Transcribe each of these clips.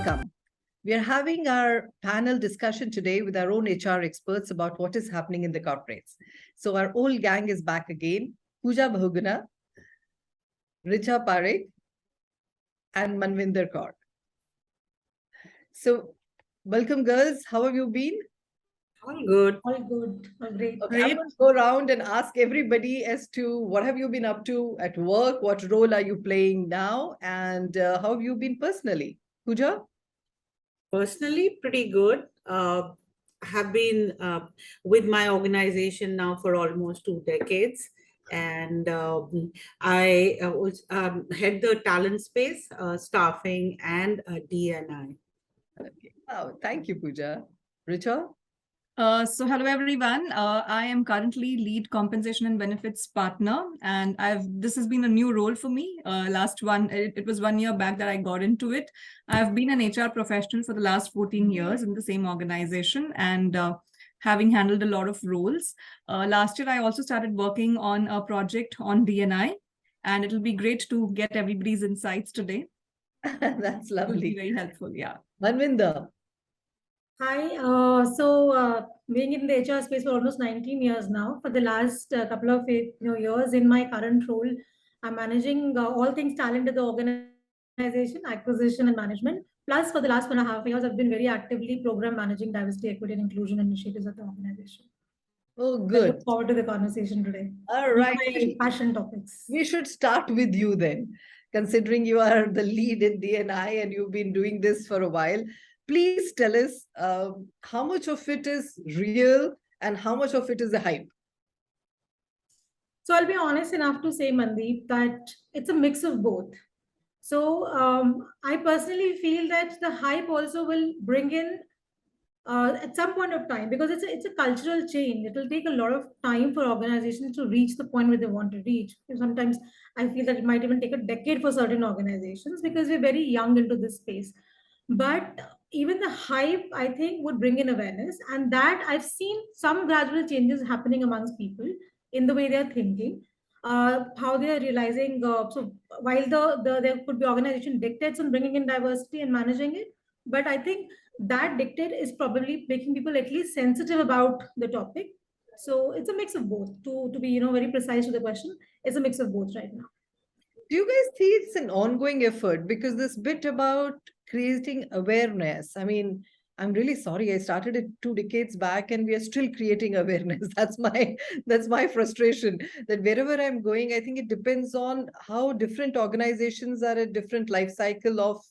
welcome. We are having our panel discussion today with our own HR experts about what is happening in the corporates. So our old gang is back again. Pooja Bahuguna, Richa, Parikh, and Manvinder Kaur. So welcome, girls. How have you been? All good. All good. All great. Okay, I'm going to go around and ask everybody as to what have you been up to at work? What role are you playing now? And how have you been personally? Pooja? Personally, pretty good. Have been with my organization now for almost 2 decades. And I was head the talent space, staffing, and D&I. Okay. Oh, thank you, Pooja. Richa? So hello everyone. I am currently lead compensation and benefits partner, and this has been a new role for me. It was 1 year back that I got into it. I've been an HR professional for the last 14 years in the same organization, and having handled a lot of roles. Last year, I also started working on a project on D&I, and it'll be great to get everybody's insights today. That's lovely. It'll be very helpful. Yeah. Manvinder? Hi. Being in the HR space for almost 19 years now. For the last couple of years in my current role, I'm managing all things talent at the organization, acquisition and management. Plus, for the last 1.5 years, I've been very actively program managing diversity, equity, and inclusion initiatives at the organization. Oh, I good. look forward to the conversation today. All right. My passion topics. We should start with you then, considering you are the lead in D&I and you've been doing this for a while. Please tell us how much of it is real and how much of it is a hype. So I'll be honest enough to say, Mandeep, that it's a mix of both. So I personally feel that the hype also will bring in at some point of time, because it's a cultural change. It will take a lot of time for organizations to reach the point where they want to reach. Sometimes I feel that it might even take a decade for certain organizations because we're very young into this space. But even the hype, I think, would bring in awareness, and that I've seen some gradual changes happening amongst people in the way they're thinking, how they are realizing. So while there could be organization dictates on bringing in diversity and managing it, but I think that dictate is probably making people at least sensitive about the topic. So it's a mix of both. To be very precise to the question, it's a mix of both right now. Do you guys see it's an ongoing effort? Because this bit about creating awareness, I mean, I'm really sorry. I started it 2 decades back and we are still creating awareness. That's my frustration, that wherever I'm going, I think it depends on how different organizations are at different life cycle of,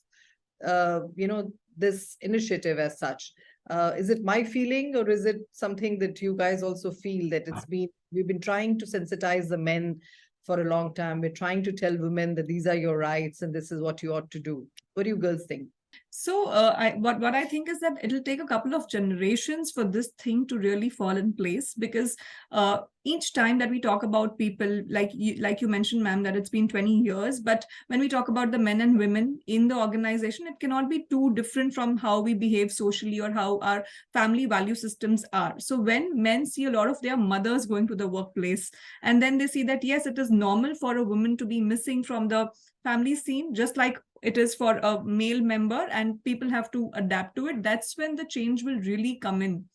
this initiative as such. Is it my feeling, or is it something that you guys also feel that we've been trying to sensitize the men for a long time? We're trying to tell women that these are your rights and this is what you ought to do. What do you girls think? So what I think is that it'll take a couple of generations for this thing to really fall in place, because each time that we talk about people, like you mentioned, ma'am, that it's been 20 years, but when we talk about the men and women in the organization, it cannot be too different from how we behave socially or how our family value systems are. So when men see a lot of their mothers going to the workplace, and then they see that, yes, it is normal for a woman to be missing from the family scene, just like it is for a male member, and people have to adapt to it. That's when the change will really come in,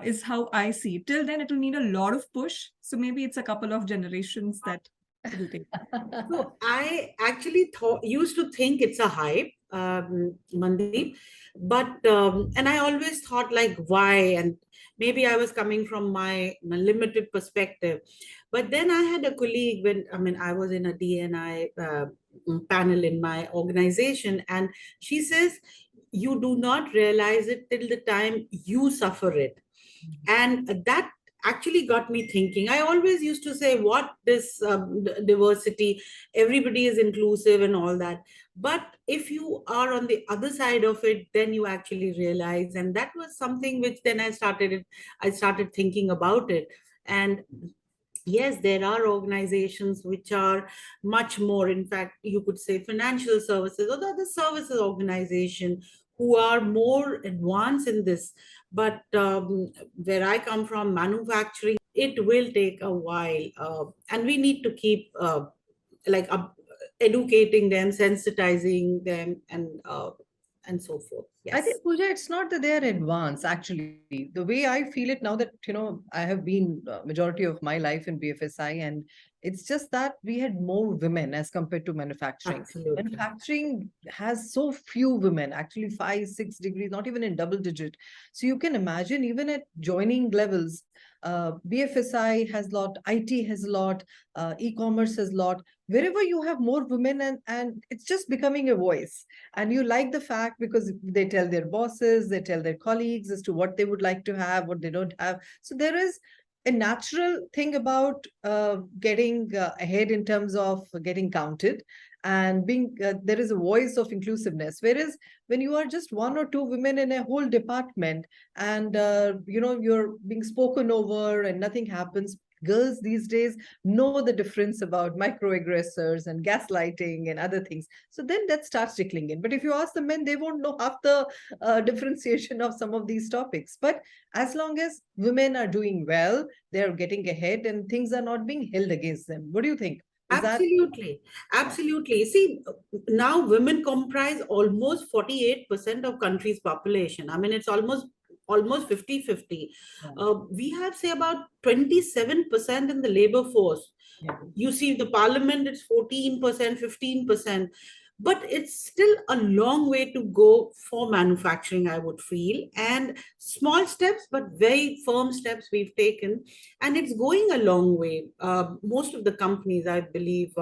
is how I see it. Till then, it will need a lot of push. So maybe it's a couple of generations that it will take. So I actually used to think it's a hype, Mandeep, but and I always thought, like, why? And maybe I was coming from my limited perspective. But then I had a colleague I was in a D&I panel in my organization, and she says, you do not realize it till the time you suffer it. And that actually got me thinking. I always used to say, what this diversity, everybody is inclusive and all that. But if you are on the other side of it, then you actually realize. And that was something which then I started thinking about it. And yes, there are organizations which are much more, in fact, you could say financial services or the other services organization who are more advanced in this. But where I come from, manufacturing, it will take a while. And we need to keep educating them, sensitizing them, and and so forth. I Yes. think, Pooja, it's not that they are advanced, actually. The way I feel it now that, I have been majority of my life in BFSI, and it's just that we had more women as compared to manufacturing. Absolutely. Manufacturing has so few women, actually 5, 6 degrees, not even in double digit. So you can imagine even at joining levels, BFSI has a lot, IT has a lot, e-commerce has a lot. Wherever you have more women, and it's just becoming a voice, and you like the fact because they tell their bosses, they tell their colleagues as to what they would like to have, what they don't have. So there is a natural thing about getting ahead in terms of getting counted, and being there is a voice of inclusiveness. Whereas when you are just one or two women in a whole department, and you're being spoken over and nothing happens, girls these days know the difference about microaggressors and gaslighting and other things. So then that starts trickling in. But if you ask the men, they won't know half the differentiation of some of these topics. But as long as women are doing well, they're getting ahead and things are not being held against them. What do you think? Is that? Absolutely. Absolutely. See, now women comprise almost 48% of country's population. I mean, it's almost 50-50. Yeah. We have, say, about 27% in the labor force. Yeah. You see, the parliament, it's 14%, 15%. But it's still a long way to go for manufacturing, I would feel. And small steps, but very firm steps we've taken. And it's going a long way. Most of the companies, I believe,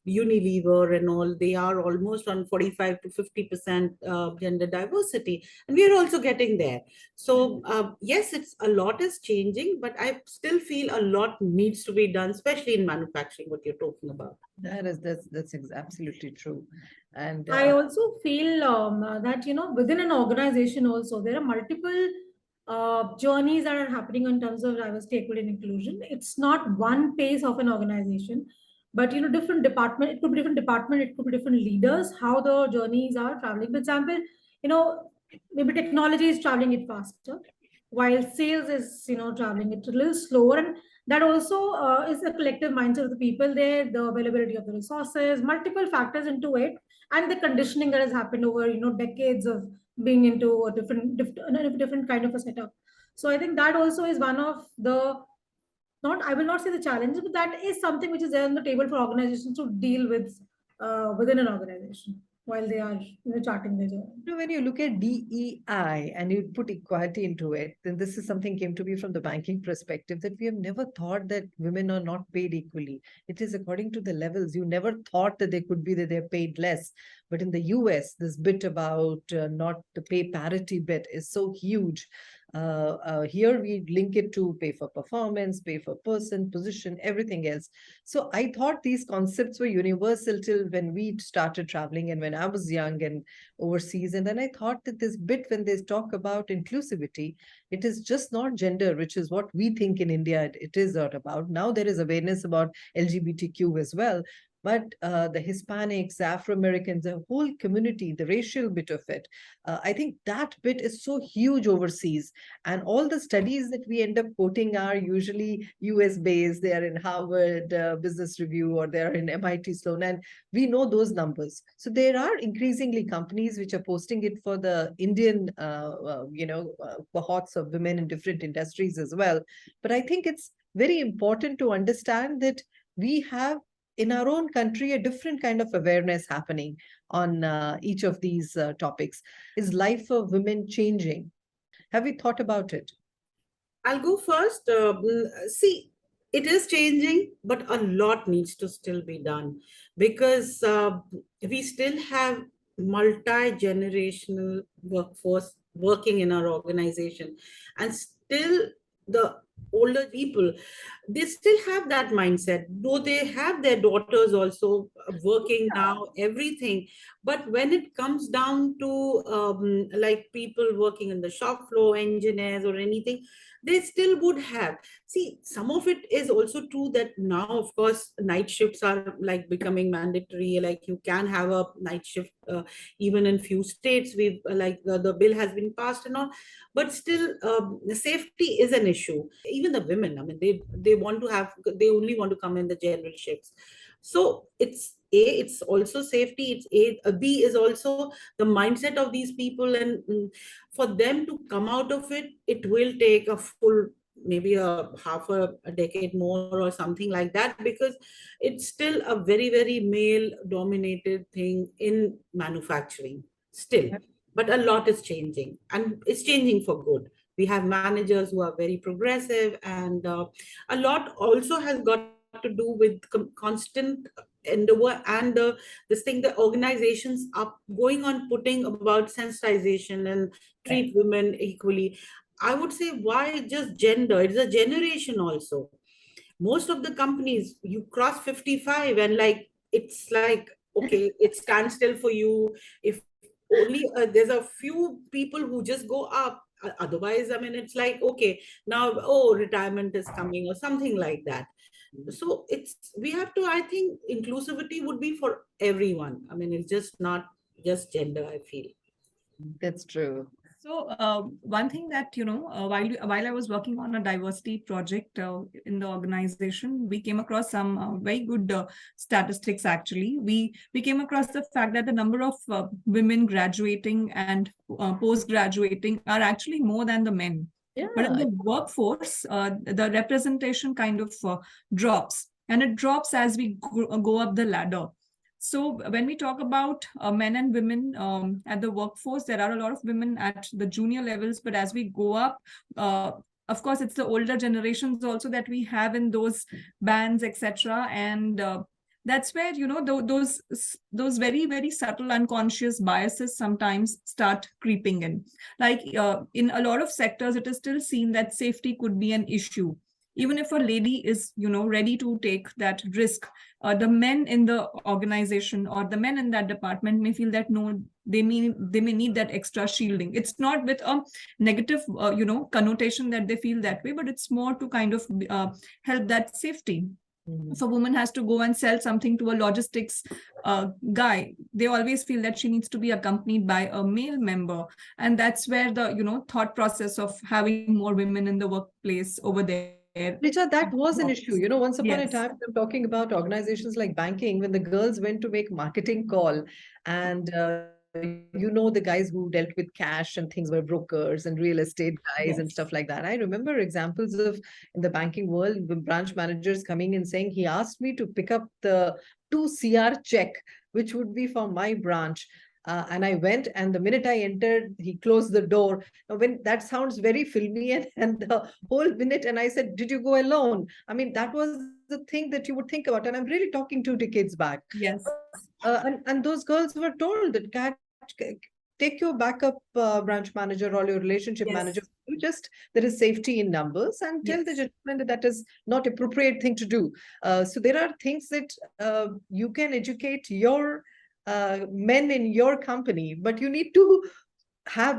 Unilever and all, they are almost on 45 to 50% gender diversity. And we are also getting there. So yes, it's a lot is changing, but I still feel a lot needs to be done, especially in manufacturing, what you're talking about. That's absolutely true. And I also feel that, within an organization also, there are multiple journeys that are happening in terms of diversity, equity, and inclusion. It's not one pace of an organization, but, different department, it could be different department, it could be different leaders, how the journeys are traveling. For example, maybe technology is traveling it faster, while sales is, traveling it a little slower. And that also is a collective mindset of the people there, the availability of the resources, multiple factors into it, and the conditioning that has happened over decades of being into a different kind of a setup. So I think that also is one of the, not, I will not say the challenges, but that is something which is there on the table for organizations to deal with within an organization while they are charting their journey. when you look at DEI and you put equality into it, then this is something came to me from the banking perspective, that we have never thought that women are not paid equally. It is according to the levels. You never thought that they could be that they're paid less. But in the US, this bit about not the pay parity bit is so huge. Here we link it to pay for performance, pay for person, position, everything else. So I thought these concepts were universal till when we started traveling and when I was young and overseas. And then I thought that this bit, when they talk about inclusivity, it is just not gender, which is what we think in India it is not about. Now there is awareness about LGBTQ as well. But the Hispanics, the Afro-Americans, the whole community, the racial bit of it, I think that bit is so huge overseas. And all the studies that we end up quoting are usually US-based. They are in Harvard Business Review, or they are in MIT Sloan, and we know those numbers. So there are increasingly companies which are posting it for the Indian, cohorts of women in different industries as well. But I think it's very important to understand that we have in our own country a different kind of awareness happening on each of these topics. Is life of women changing? Have we thought about it? I'll go first. See, it is changing, but a lot needs to still be done, because we still have multi-generational workforce working in our organization, and still the older people, they still have that mindset, though they have their daughters also working now, everything. But when it comes down to like people working in the shop floor, engineers or anything, they still would have. See, some of it is also true that now, of course, night shifts are like becoming mandatory. Like you can have a night shift even in few states. We've like the bill has been passed and all, but still the safety is an issue. Even the women, I mean, they want to have, they only want to come in the general shifts. So it's it's also safety, B is also the mindset of these people, and for them to come out of it, it will take a full, maybe a half a decade more or something like that, because it's still a very, very male dominated thing in manufacturing still. But a lot is changing, and it's changing for good. We have managers who are very progressive, and a lot also has got to do with constant endeavor, and this thing, the organizations are going on putting about sensitization and treat women equally. I would say, why just gender? It's a generation also. Most of the companies, you cross 55 and like, it's like, okay, it stands still for you. If only there's a few people who just go up. Otherwise, I mean, it's like, okay, now, oh, retirement is coming or something like that. So it's, we have to, I think inclusivity would be for everyone. I mean, it's just not just gender, I feel. That's true. So one thing that, while I was working on a diversity project in the organization, we came across some very good statistics. Actually, we came across the fact that the number of women graduating and post graduating are actually more than the men. Yeah. But in the workforce, the representation kind of drops, and it drops as we go up the ladder. So when we talk about men and women at the workforce, there are a lot of women at the junior levels, but as we go up, of course, it's the older generations also that we have in those bands, etc. And that's where, those very, very subtle unconscious biases sometimes start creeping in. Like in a lot of sectors, it is still seen that safety could be an issue. Even if a lady is, ready to take that risk, the men in the organization or the men in that department may feel that no, they may need that extra shielding. It's not with a negative, connotation that they feel that way, but it's more to kind of help that safety. If a woman has to go and sell something to a logistics guy, they always feel that she needs to be accompanied by a male member. And that's where the, thought process of having more women in the workplace over there. Richa, that was an issue. Once upon a Yes. time, I'm talking about organizations like banking, when the girls went to make marketing call, and the guys who dealt with cash and things were brokers and real estate guys and stuff like that. I remember examples of, in the banking world, the branch managers coming and saying, he asked me to pick up the 2 CR check, which would be for my branch. And I went, and the minute I entered, he closed the door. Now, when that sounds very filmy, and the whole minute, and I said, "Did you go alone?" I mean, that was the thing that you would think about. And I'm really talking 2 decades back. Yes. And those girls were told that, take your backup branch manager or your relationship manager. There is safety in numbers, and tell the gentleman that is not appropriate thing to do. So there are things that you can educate your men in your company, but you need to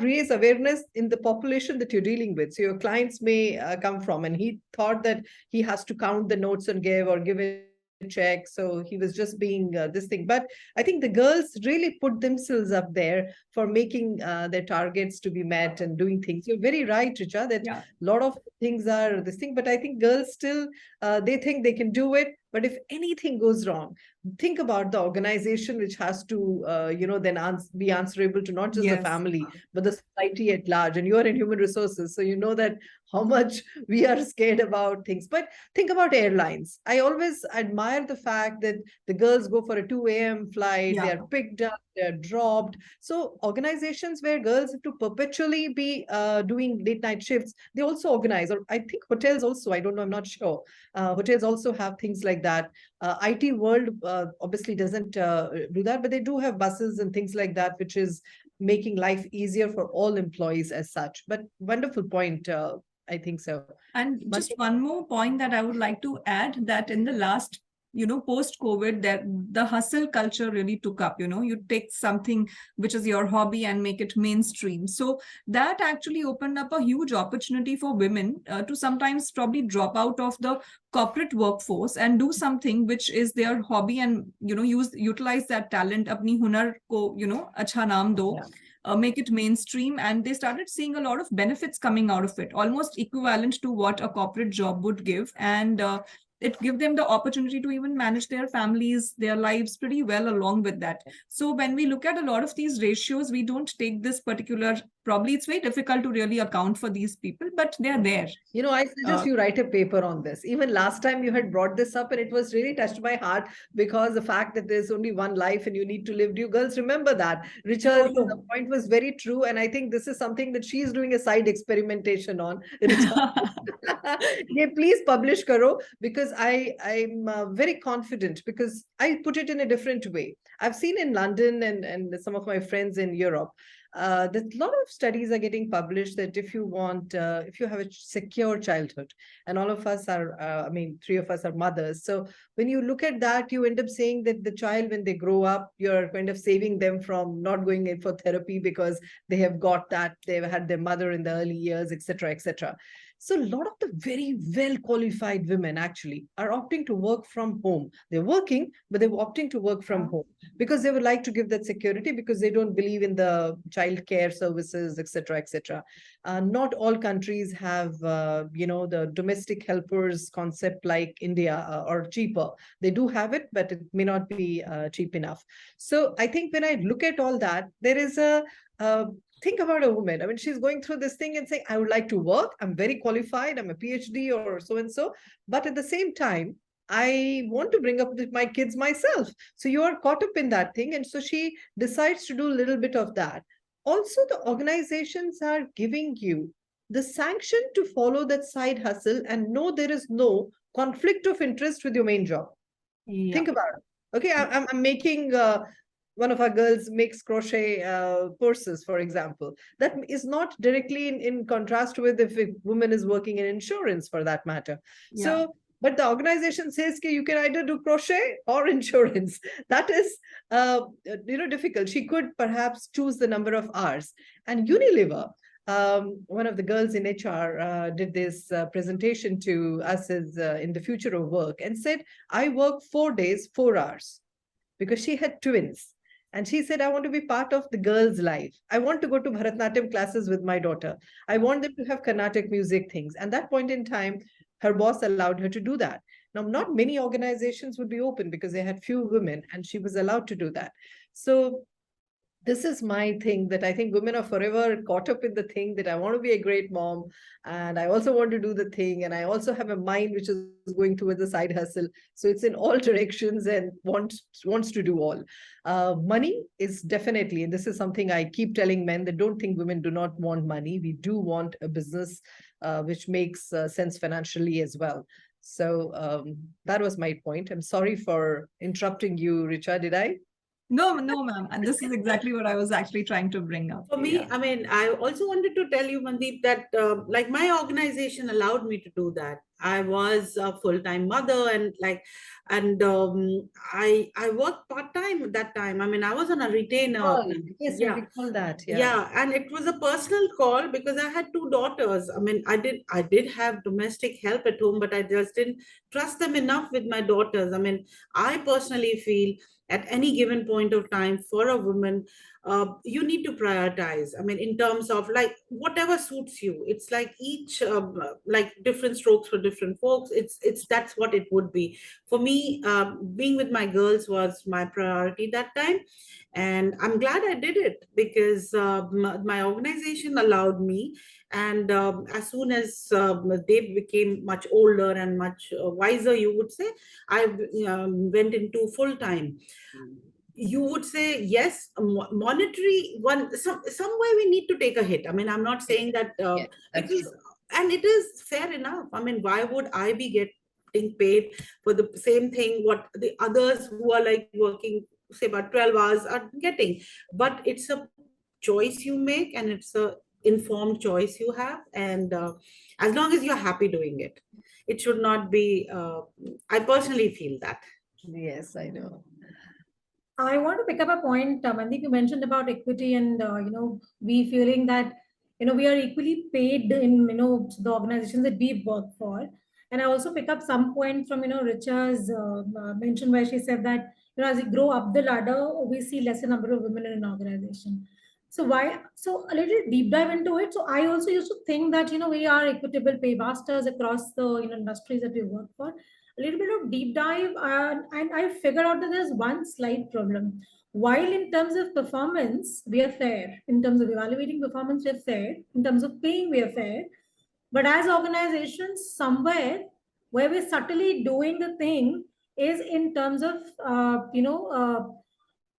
raise awareness in the population that you're dealing with. So your clients may come from, and he thought that he has to count the notes and give a check. So he was just being this thing. But I think the girls really put themselves up there for making their targets to be met and doing things. You're very right, Richa, that a lot of things are this thing, but I think girls still, they think they can do it. But if anything goes wrong, think about the organization which has to, then be answerable to not just the family, but the society at large. And you are in human resources, so you know that how much we are scared about things. But think about airlines. I always admire the fact that the girls go for a 2 a.m. flight, they are picked up, they're dropped. So organizations where girls have to perpetually be doing late night shifts, they also organize. Or I think hotels also, I don't know, I'm not sure. Hotels also have things like that. IT world obviously doesn't do that, but they do have buses and things like that, which is making life easier for all employees as such. But wonderful point. I think so. And just one more point that I would like to add, that in the last, post-COVID, that the hustle culture really took up. You take something which is your hobby and make it mainstream. So that actually opened up a huge opportunity for women to sometimes probably drop out of the corporate workforce and do something which is their hobby, and utilize that talent, apni hunar ko acha naam do. Make it mainstream, and they started seeing a lot of benefits coming out of it, almost equivalent to what a corporate job would give. And it give them the opportunity to even manage their families, their lives pretty well along with that. So when we look at a lot of these ratios, we don't take this particular, probably it's very difficult to really account for these people, but they're there. You know, I suggest you write a paper on this. Even last time you had brought this up and it was really touched my heart, because the fact that there's only one life and you need to live. Do you girls remember that? Richa's point was very true. And I think this is something that she's doing a side experimentation on. Richa. Yeah, please publish karo, because I'm very confident, because I put it in a different way. I've seen in London and some of my friends in Europe, that a lot of studies are getting published that if you want, if you have a secure childhood, and all of us are, I mean, three of us are mothers. So when you look at that, you end up saying that the child, when they grow up, you're kind of saving them from not going in for therapy because they have got that, they've had their mother in the early years, etc., etc. So a lot of the very well qualified women actually are opting to work from home. They're working, but they're opting to work from home because they would like to give that security, because they don't believe in the child care services, etc., etc. Not all countries have, the domestic helpers concept like India, or cheaper. They do have it, but it may not be cheap enough. So I think when I look at all that, there is think about a woman. I mean, she's going through this thing and saying, I would like to work. I'm very qualified. I'm a PhD or so and so. But at the same time, I want to bring up my kids myself. So you are caught up in that thing. And so she decides to do a little bit of that. Also, the organizations are giving you the sanction to follow that side hustle and know there is no conflict of interest with your main job. Yeah. Think about it. Okay, I'm making... one of our girls makes crochet purses, for example. That is not directly in contrast with if a woman is working in insurance, for that matter. Yeah. So, but the organization says you can either do crochet or insurance. That is, difficult. She could perhaps choose the number of hours. And Unilever, one of the girls in HR did this presentation to us as in the future of work, and said, I work 4 days, 4 hours, because she had twins. And she said, I want to be part of the girls' life. I want to go to Bharatanatyam classes with my daughter. I want them to have Carnatic music things. And that point in time, her boss allowed her to do that. Now, not many organizations would be open because they had few women, and she was allowed to do that. So this is my thing, that I think women are forever caught up in the thing that I want to be a great mom, and I also want to do the thing, and I also have a mind which is going towards the side hustle. So it's in all directions and wants to do all. Money is definitely, and this is something I keep telling men, that don't think women do not want money. We do want a business which makes sense financially as well. So that was my point. I'm sorry for interrupting you, Richa. Did I? No, ma'am. And this is exactly what I was actually trying to bring up. For me, Yeah. I mean, I also wanted to tell you, Mandeep, that like my organization allowed me to do that. I was a full-time mother, and I worked part-time at that time. I mean, I was on a retainer. Yes, Yeah. I recall that. Yeah, and it was a personal call because I had 2 daughters. I mean, I did have domestic help at home, but I just didn't trust them enough with my daughters. I mean, I personally feel at any given point of time for a woman, you need to prioritize. I mean, in terms of like whatever suits you. It's like each like different strokes for different folks. It's that's what it would be for me. Being with my girls was my priority that time, and I'm glad I did it because my organization allowed me. And as soon as they became much older and much wiser, you would say, I went into full time. You would say yes, monetary one, some way we need to take a hit. I mean, I'm not saying that because true. And it is fair enough. I mean, why would I be getting paid for the same thing what the others who are like working say about 12 hours are getting? But it's a choice you make, and it's a informed choice you have, and as long as you're happy doing it, it should not be I personally feel that. Yes, I know. I want to pick up a point, Mandeep, you mentioned about equity and, we feeling that, we are equally paid in, the organizations that we work for. And I also pick up some point from, Richa's mention where she said that, as we grow up the ladder, we see lesser number of women in an organization. So so a little deep dive into it. So I also used to think that, we are equitable pay masters across the, industries that we work for. little bit of deep dive, and I figured out that there's one slight problem. While in terms of performance, we are fair. In terms of evaluating performance, we are fair. In terms of paying, we are fair. But as organizations, somewhere where we're subtly doing the thing is in terms of,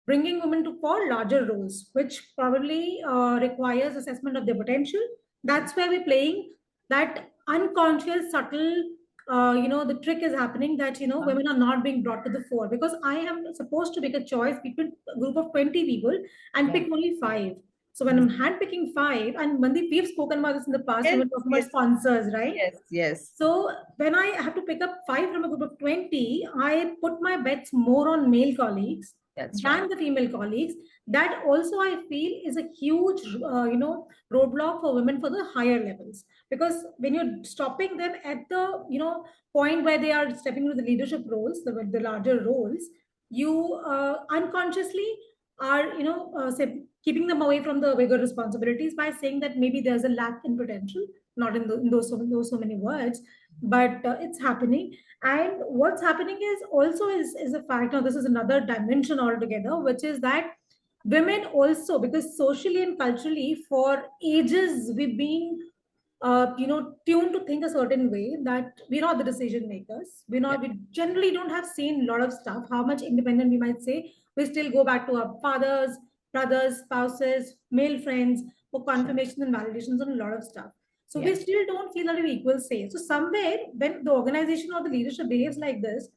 bringing women to for larger roles, which probably requires assessment of their potential. That's where we're playing that unconscious, subtle. The trick is happening that women are not being brought to the fore because I am supposed to make a choice between a group of 20 people and pick only 5. So when I'm handpicking 5, and Mandeep, we've spoken about this in the past when Yes, we're talking yes, about sponsors, right? yes, yes. So when I have to pick up 5 from a group of 20, I put my bets more on male colleagues That's than right. the female colleagues. That also I feel is a huge, roadblock for women for the higher levels. Because when you're stopping them at the, point where they are stepping into the leadership roles, the larger roles, you unconsciously are, say, keeping them away from the bigger responsibilities by saying that maybe there's a lack in potential, not in those so many words, but it's happening. And what's happening is also is a fact. Now, this is another dimension altogether, which is that women also, because socially and culturally for ages we've been tuned to think a certain way that we're not the decision makers. We generally don't have seen a lot of stuff. How much independent we might say, we still go back to our fathers, brothers, spouses, male friends for confirmation and validations on a lot of stuff. So we still don't feel that we equal say. So somewhere when the organization or the leadership behaves like this,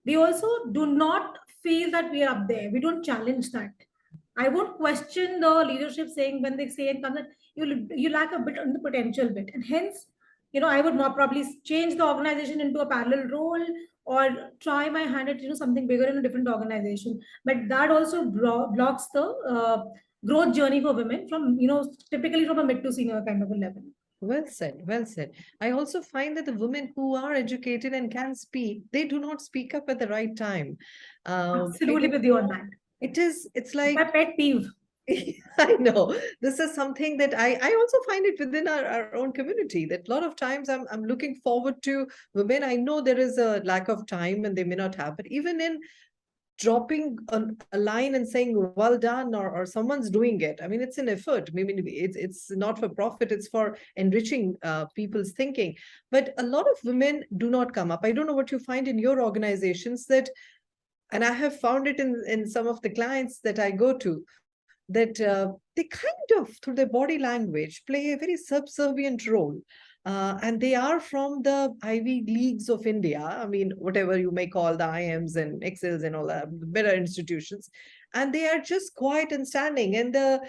we also do not feel that we are up there. We don't challenge that. I won't question the leadership saying when they say and come that you lack a bit on the potential bit, and hence, I would more probably change the organization into a parallel role or try my hand at something bigger in a different organization. But that also blocks the growth journey for women from typically from a mid to senior kind of a level. Well said, well said. I also find that the women who are educated and can speak, they do not speak up at the right time. I Absolutely don't with you on know. that. It's like, My pet peeve. I know this is something that I also find it within our own community that a lot of times I'm looking forward to women. I know there is a lack of time and they may not have, but even in dropping a line and saying well done, or someone's doing it, I mean it's an effort. I mean it's not for profit, it's for enriching people's thinking. But a lot of women do not come up. I don't know what you find in your organizations, that, and I have found it in some of the clients that I go to, that they kind of, through their body language, play a very subservient role. And they are from the Ivy Leagues of India. I mean, whatever you may call the IMs and Excels and all that, better institutions. And they are just quiet and standing. And the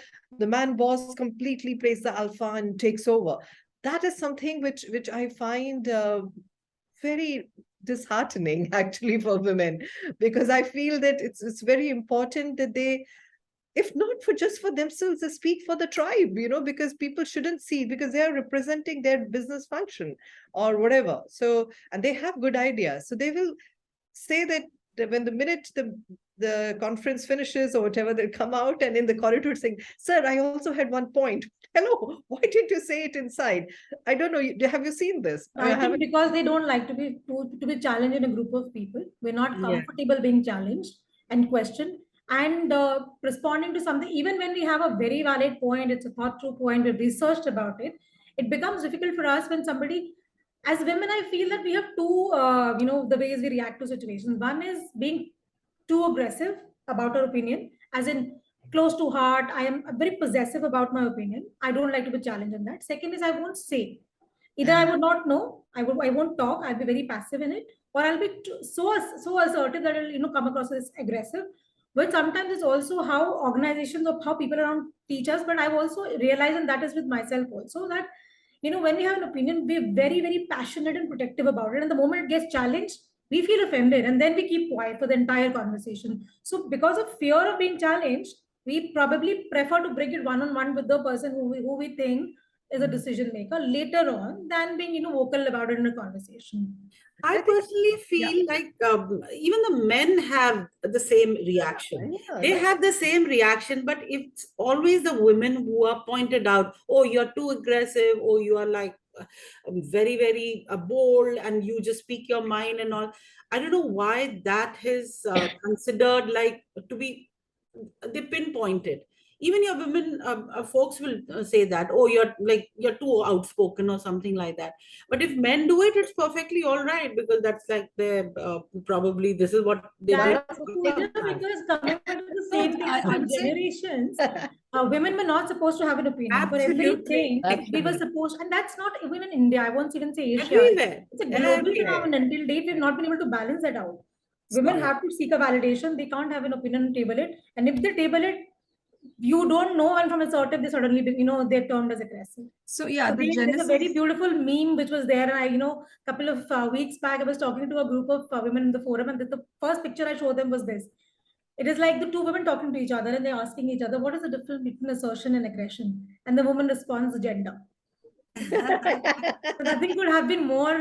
man boss completely plays the alpha and takes over. That is something which I find very disheartening actually for women, because I feel that it's very important that they, if not for just for themselves, they speak for the tribe, because people shouldn't see, because they are representing their business function or whatever. So, and they have good ideas. So they will say that when the minute the conference finishes or whatever, they'll come out and in the corridor saying, sir, I also had one point. Hello, why didn't you say it inside? I don't know. Have you seen this? I think haven't. because they don't like to be challenged in a group of people. We're not Yeah. comfortable being challenged and questioned and responding to something. Even when we have a very valid point, it's a thought through point, we've researched about it. It becomes difficult for us when somebody, as women, I feel that we have two, the ways we react to situations. One is being too aggressive about our opinion, as in close to heart. I am very possessive about my opinion. I don't like to be challenged in that. Second is I won't say. Either I would not know, I won't talk, I'll be very passive in it, or I'll be so assertive that it'll come across as aggressive. But sometimes it's also how organizations or how people around teach us. But I've also realized, and that is with myself also, that when we have an opinion, we're very, very passionate and protective about it. And the moment it gets challenged, we feel offended and then we keep quiet for the entire conversation. So because of fear of being challenged, we probably prefer to bring it one-on-one with the person who we think is a decision maker later on than being vocal about it in a conversation. I I think, personally feel like even the men have the same reaction. yeah, They have the same reaction, but it's always the women who are pointed out, oh, you're too aggressive, or you are like very, very bold, and you just speak your mind and all. I don't know why that is considered like to be, they pinpointed. Even your women folks will say that, oh, you're too outspoken or something like that. But if men do it, it's perfectly all right, because that's like their probably this is what they grew That's up Pooja, as. because coming back to the No, same thing, I our would say generations, women were not supposed to have an opinion. For Absolutely. everything, we were absolutely. supposed, and that's not even in India. I won't even say Asia. Everywhere. It's a global Everywhere. phenomenon. Until date, we've not been able to balance that out. Women have to seek a validation. They can't have an opinion and table it. And if they table it, you don't know, and from assertive, they suddenly, they're termed as aggressive. So yeah, So the there's a very genesis. beautiful meme which was there, and a couple of weeks back, I was talking to a group of women in the forum, and the first picture I showed them was this. It is like the two women talking to each other, and they're asking each other, "What is the difference between assertion and aggression?" And the woman responds, "Gender." So nothing could have been more,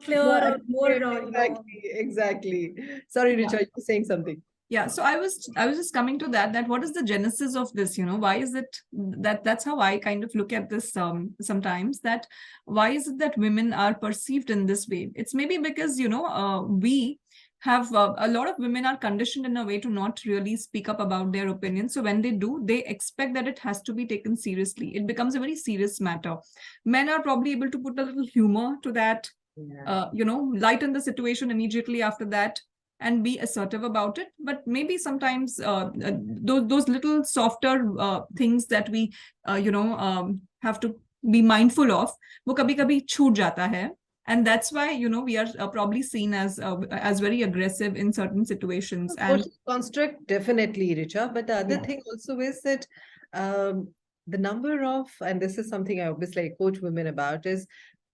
clear More or more, accurate, exactly. Sorry, yeah. Richa, you were saying something. Yeah, so I was just coming to that what is the genesis of this, why is it that's how I kind of look at this sometimes, that why is it that women are perceived in this way? It's maybe because we have a lot of women are conditioned in a way to not really speak up about their opinions. So when they do, they expect that it has to be taken seriously. It becomes a very serious matter. Men are probably able to put a little humor to that, lighten the situation immediately after that and be assertive about it. But maybe sometimes those little softer things that we have to be mindful of, wo kabhi kabhi chhoot jata hai. And that's why we are probably seen as very aggressive in certain situations. And Social construct, definitely, Richa. But the other yeah. thing also is that the number of, and this is something I obviously coach women about, is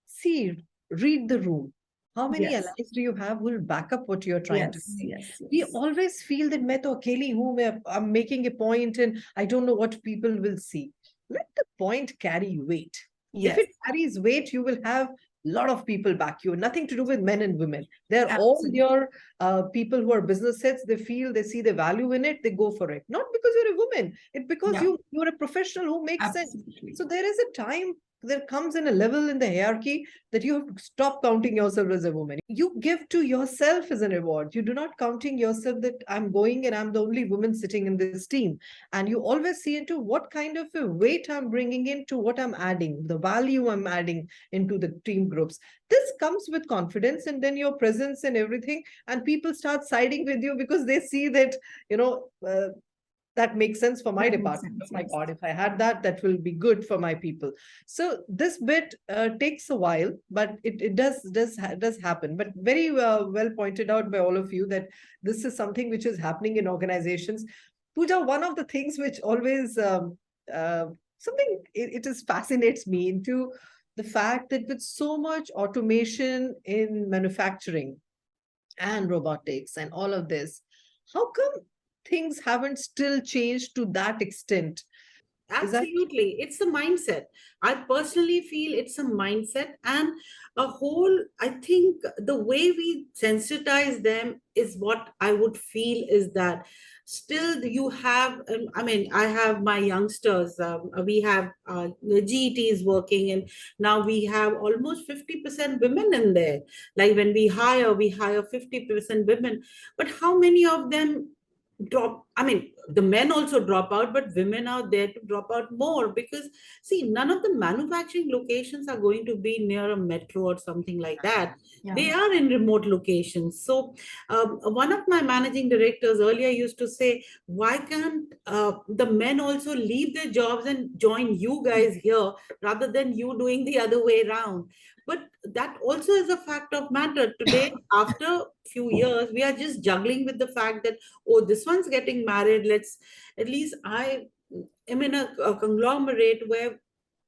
see, read the room. How many Yes. allies do you have who will back up what you're trying to Yes, say? yes, We yes. always feel that मैं तो अकेली हूँ, I'm making a point and I don't know what people will see. Let the point carry weight. If Yes, it carries weight, you will have a lot of people back you. Nothing to do with men and women. They're all absolutely. your people who are business heads. They feel, they see the value in it, they go for it. Not because you're a woman, it's because Yeah, you're a professional who makes sense. absolutely. So there is a time, there comes in a level in the hierarchy that you have to stop counting yourself as a woman. You give to yourself as an reward. You do not counting yourself that I'm going and I'm the only woman sitting in this team. And you always see into what kind of a weight I'm bringing into what I'm adding, the value I'm adding into the team groups. This comes with confidence, and then your presence and everything, and people start siding with you because they see that, you know, that makes sense for my That makes department. Oh sense, my yes. God, if I had that, that will be good for my people. So this bit takes a while, but it does happen. But very well pointed out by all of you that this is something which is happening in organizations. Pooja, one of the things which always something it is fascinates me into the fact that with so much automation in manufacturing and robotics and all of this, how come things haven't still changed to that extent? Is that Absolutely. It's a mindset. I personally feel it's a mindset, and a whole, I think the way we sensitize them is what I would feel is that still you have, I mean, I have my youngsters, we have the GETs working, and now we have almost 50% women in there. Like when we hire 50% women. But how many of them drop? I mean, the men also drop out, but women are there to drop out more, because see, none of the manufacturing locations are going to be near a metro or something like that. Yeah. They are in remote locations. So one of my managing directors earlier used to say, why can't the men also leave their jobs and join you guys here rather than you doing the other way around? But that also is a fact of matter. Today, after a few years, we are just juggling with the fact that, oh, this one's getting married, let's, at least I am in a conglomerate where,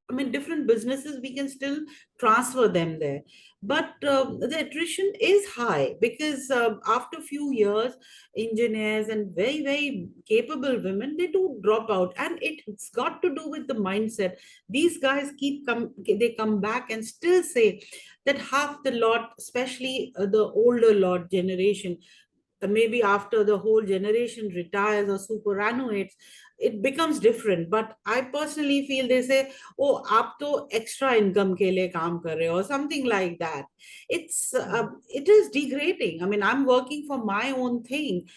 I mean, different businesses, we can still transfer them there. But the attrition is high, because after a few years, engineers and very, very capable women, they do drop out. And it's got to do with the mindset. These guys they come back and still say that half the lot, especially the older lot generation, maybe after the whole generation retires or superannuates, it becomes different. But I personally feel they say, oh, aap to extra income ke liye kaam kar rahe ho, or something like that. It is degrading. I mean, I'm working for my own thing,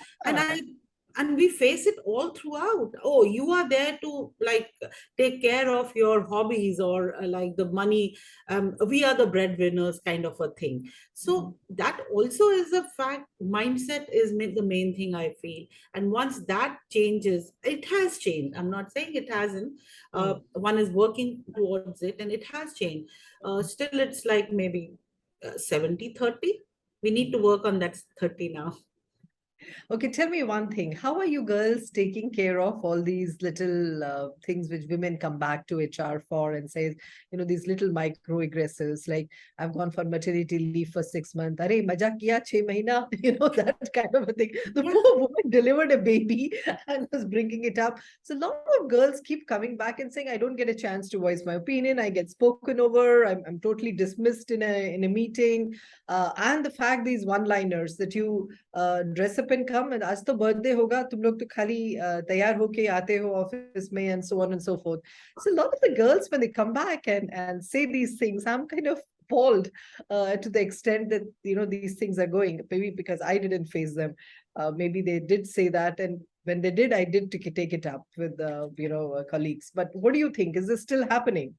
and we face it all throughout. Oh, you are there to like take care of your hobbies, or like the money. We are the breadwinners, kind of a thing. So that also is a fact. Mindset is the main thing, I feel. And once that changes, it has changed. I'm not saying it hasn't. One is working towards it, and it has changed. Still, it's like maybe 70-30. We need to work on that 30 now. Okay, tell me one thing. How are you girls taking care of all these little things which women come back to HR for and says, these little microaggressors, like I've gone for maternity leave for 6 months. Arey, maja kiya 6 mahina, that kind of a thing. The poor woman delivered a baby and was bringing it up. So a lot of girls keep coming back and saying, I don't get a chance to voice my opinion. I get spoken over. I'm totally dismissed in a meeting. And the fact these one-liners that you dress up and come, and आज तो birthday होगा, तुम लोग तो खाली तैयार होके आते हो office में, and so on and so forth. So a lot of the girls, when they come back and say these things, I'm kind of appalled to the extent that these things are going. Maybe because I didn't face them. Maybe they did say that, and when they did, I did take it up with colleagues. But what do you think? Is this still happening?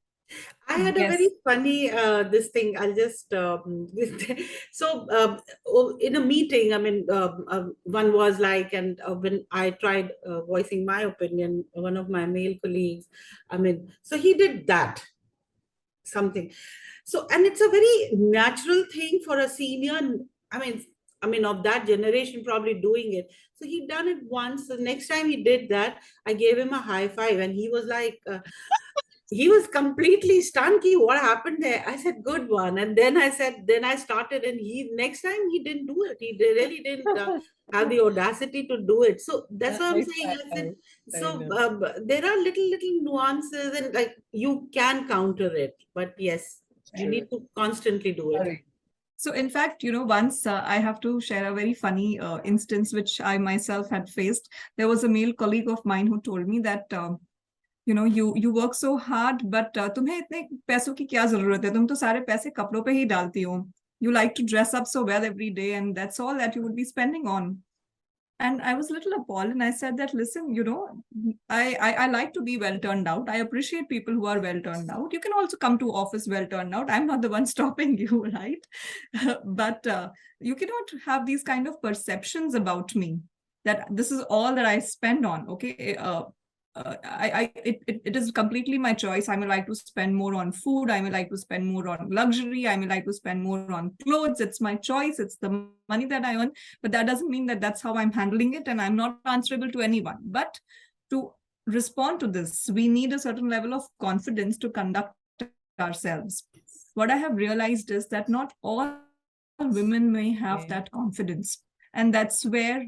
I had a very funny this thing. I'll just so in a meeting. I mean, one was like, and when I tried voicing my opinion, one of my male colleagues. I mean, so he did that something. So, and it's a very natural thing for a senior. I mean, of that generation, probably doing it. So he done it once. The next time he did that, I gave him a high five, and he was like. He was completely stunned. What happened there? I said, good one. And then I started, and next time he didn't do it. He really didn't have the audacity to do it. So that's what I'm saying. I said, so there are little nuances, and like you can counter it, but yes, you need to constantly do it. So in fact, once I have to share a very funny instance, which I myself had faced. There was a male colleague of mine who told me that, you work so hard, but तुम्हें इतने पैसों की क्या जरूरत है? तुम तो सारे पैसे कपड़ों पे ही डालती हो. You like to dress up so well every day, and that's all that you would be spending on. And I was a little appalled, and I said that, listen, I like to be well turned out. I appreciate people who are well turned out. You can also come to office well turned out. I'm not the one stopping you, right? But you cannot have these kind of perceptions about me that this is all that I spend on. Okay. It is completely my choice. I may like to spend more on food. I may like to spend more on luxury. I may like to spend more on clothes. It's my choice. It's the money that I earn. But that doesn't mean that that's how I'm handling it, and I'm not answerable to anyone. But to respond to this, we need a certain level of confidence to conduct ourselves. What I have realized is that not all women may have that confidence. And that's where,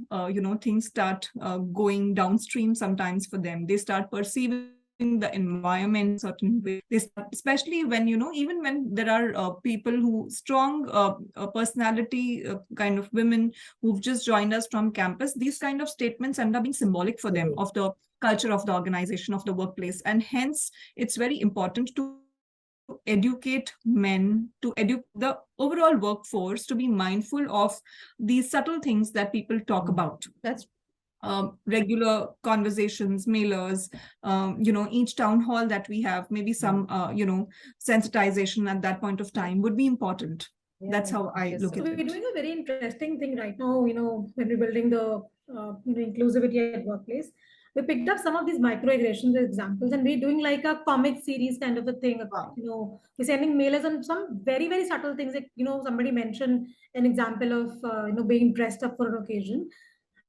things start going downstream sometimes for them. They start perceiving the environment in a certain way. They start, especially when, even when there are people who strong personality kind of women who've just joined us from campus, these kind of statements end up being symbolic for them of the culture of the organization, of the workplace. And hence, it's very important to educate men, to educate the overall workforce to be mindful of these subtle things that people talk about. That's regular conversations, mailers, each town hall that we have, maybe some, sensitization at that point of time would be important. Yeah, that's how I look at it. We're doing a very interesting thing right now, when we're building the, inclusivity at workplace. We picked up some of these microaggressions examples, and we're doing like a comic series kind of a thing. Wow. We're sending mailers on some very, very subtle things. Like, somebody mentioned an example of, being dressed up for an occasion.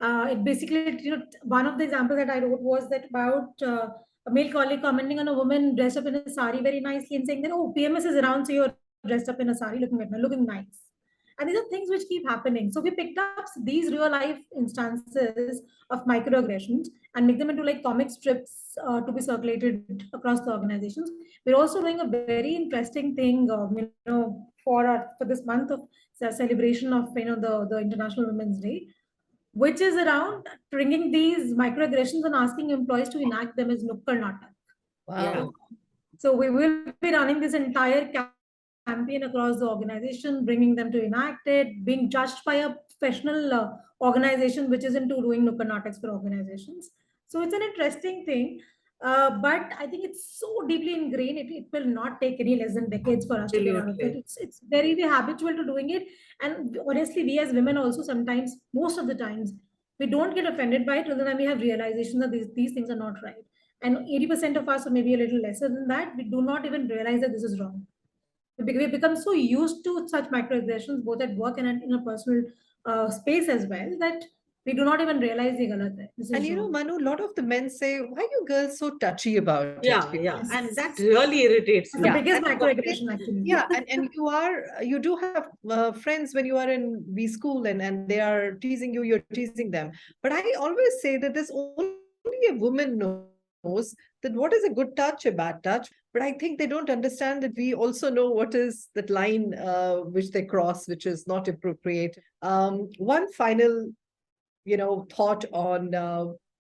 It basically, one of the examples that I wrote was that about a male colleague commenting on a woman dressed up in a sari very nicely and saying that, oh, PMS is around, so you're dressed up in a sari, looking nice. And these are things which keep happening. So we picked up these real life instances of microaggressions and make them into like comic strips to be circulated across the organizations. We're also doing a very interesting thing, for this month of celebration of the International Women's Day. which is around bringing these microaggressions and asking employees to enact them as Nukkad Natak. Yeah. Wow. So we will be running this entire campaign across the organization, bringing them to enact it, being judged by a professional organization which is into doing Nukkad Nataks for organizations. So it's an interesting thing. But I think it's so deeply ingrained, it will not take any less than decades for us to get out of it. Absolutely. It's very habitual to doing it. And honestly, we as women also sometimes, most of the times, we don't get offended by it until the time we have realization that these things are not right. And 80% of us, or maybe a little lesser than that, we do not even realize that this is wrong. We become so used to such microaggressions, both at work and in a personal space as well, that we do not even realize the galat hai. This And is wrong. Manu, a lot of the men say, why are you girls so touchy about it? Yeah, yeah. Yes. And that really irritates That's the me. biggest and microaggression, actually. yeah, and you do have friends when you are in V school and they are teasing you, you're teasing them. But I always say that there's only a woman knows that what is a good touch, a bad touch. But I think they don't understand that we also know what is that line which they cross, which is not appropriate. One final thought on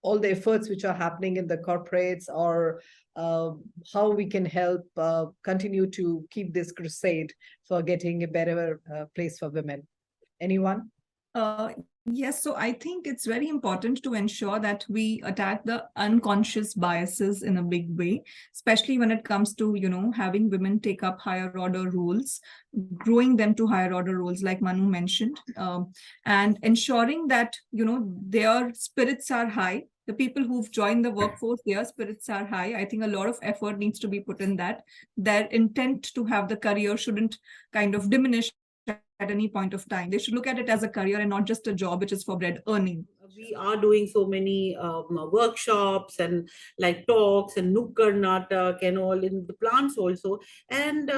all the efforts which are happening in the corporates, or how we can help continue to keep this crusade for getting a better place for women. Anyone? Yes, so I think it's very important to ensure that we attack the unconscious biases in a big way, especially when it comes to, having women take up higher order roles, growing them to higher order roles, like Manu mentioned, and ensuring that, their spirits are high. The people who've joined the workforce, their spirits are high. I think a lot of effort needs to be put in that. Their intent to have the career shouldn't kind of diminish at any point of time. They should look at it as a career and not just a job which is for bread earning. We are doing so many workshops and like talks and Nukkad Natak and all in the plants also. And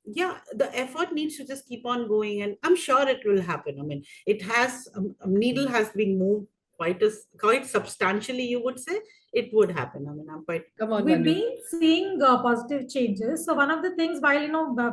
yeah, the effort needs to just keep on going, and I'm sure it will happen. I mean, it has a needle has been moved quite substantially, you would say. It would happen. I mean, I'm quite. Come on, We've Manu. been seeing positive changes. So one of the things, while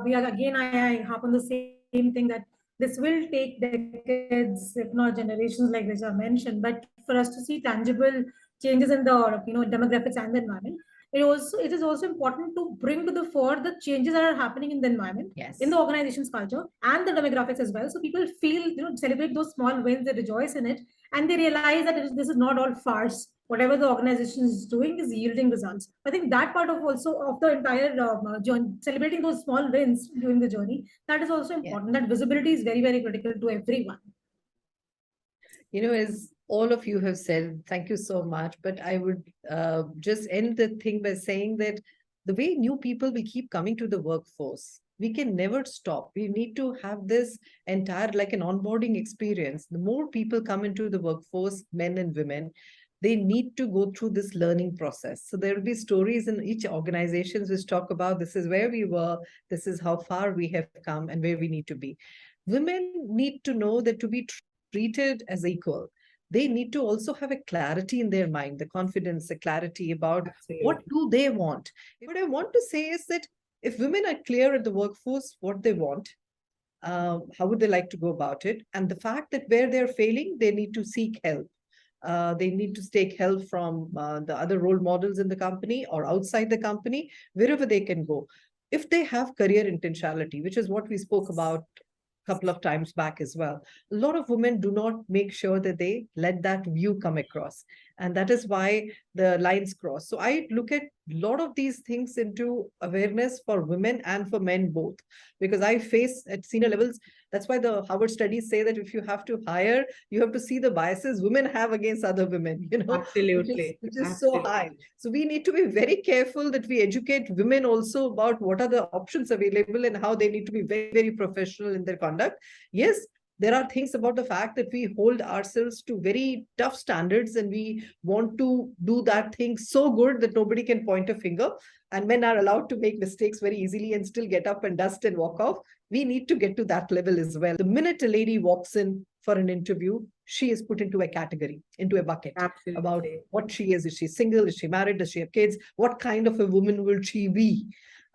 we are again, I harp on the same thing, that this will take decades, if not generations, like Richa mentioned. But for us to see tangible changes in the demographics and the environment, it is also important to bring to the fore the changes that are happening in the environment, Yes. in the organization's culture and the demographics as well. So people feel, celebrate those small wins, they rejoice in it, and they realize that this is not all farce. Whatever the organization is doing is yielding results. I think that part of the entire journey, celebrating those small wins during the journey, that is also important. That visibility is very, very critical to everyone. As all of you have said, thank you so much. But I would just end the thing by saying that the way new people will keep coming to the workforce, we can never stop. We need to have this entire, like an onboarding experience. The more people come into the workforce, men and women, they need to go through this learning process. So there will be stories in each organizations which talk about this is where we were, this is how far we have come, and where we need to be. Women need to know that to be treated as equal, they need to also have a clarity in their mind, the confidence, the clarity about what do they want. What I want to say is that if women are clear at the workforce what they want, how would they like to go about it, and the fact that where they're failing, they need to seek help. They need to take help from the other role models in the company or outside the company, wherever they can go. If they have career intentionality, which is what we spoke about couple of times back as well. A lot of women do not make sure that they let that view come across. And that is why the lines cross. So I look at a lot of these things into awareness for women and for men both, because I face at senior levels. That's why the Harvard studies say that if you have to hire, you have to see the biases women have against other women, Absolutely. which is so high. So we need to be very careful that we educate women also about what are the options available and how they need to be very, very professional in their conduct. Yes, there are things about the fact that we hold ourselves to very tough standards and we want to do that thing so good that nobody can point a finger, and men are allowed to make mistakes very easily and still get up and dust and walk off. We need to get to that level as well. The minute a lady walks in for an interview, she is put into a category, into a bucket. Absolutely. About what she is. Is she single? Is she married? Does she have kids? What kind of a woman will she be?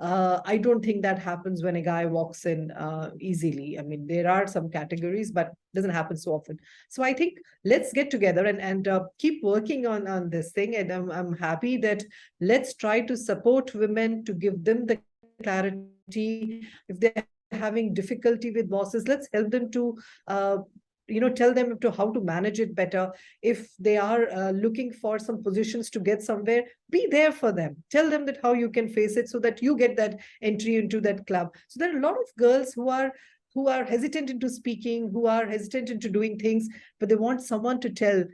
I don't think that happens when a guy walks in easily. I mean, there are some categories, but it doesn't happen so often. So I think let's get together and keep working on this thing. And I'm happy that let's try to support women, to give them the clarity. If they're having difficulty with bosses, let's help them to tell them to how to manage it better. If they are looking for some positions to get somewhere, be there for them. Tell them that how you can face it so that you get that entry into that club. So there are a lot of girls who are hesitant into speaking, who are hesitant into doing things, but they want someone to tell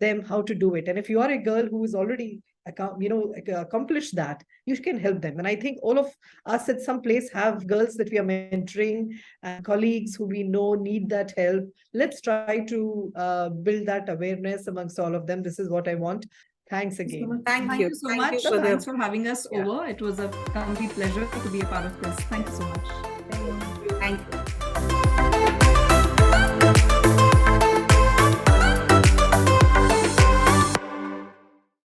them how to do it. And if you are a girl who is already accomplished that, you can help them. And I think all of us at some place have girls that we are mentoring and colleagues who we know need that help. Let's try to build that awareness amongst all of them. This is what I want. Thanks again. Thank Thank you. you so Thank much. you for Thanks for having us Yeah. over. It was a complete pleasure to be a part of this. Thank you so much.